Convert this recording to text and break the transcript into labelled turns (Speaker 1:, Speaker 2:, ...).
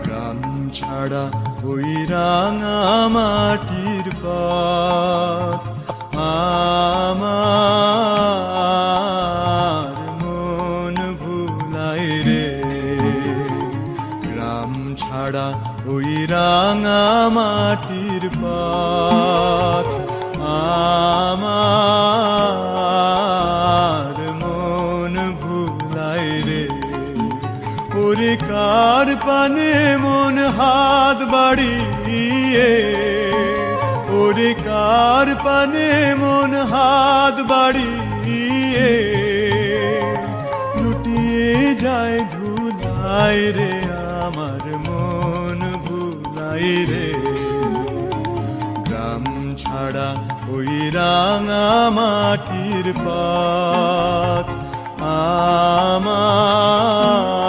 Speaker 1: গ্রাম ছাড়া ওই রাঙা মাটির পথ আমার মন ভুলায় রে। গ্রাম ছাড়া ওই রাঙা মাটির পথ আমার মন ভুলায় রে। ওরে কার পানে মন হাত বাড়িয়ে, ওরে কার পানে মন হাত বাড়িয়ে লুটিয়ে যায় ধুলায় রে। আমার মন ভুলায় রে। গ্রাম ছাড়া ওই রাঙা মাটির পথ আমার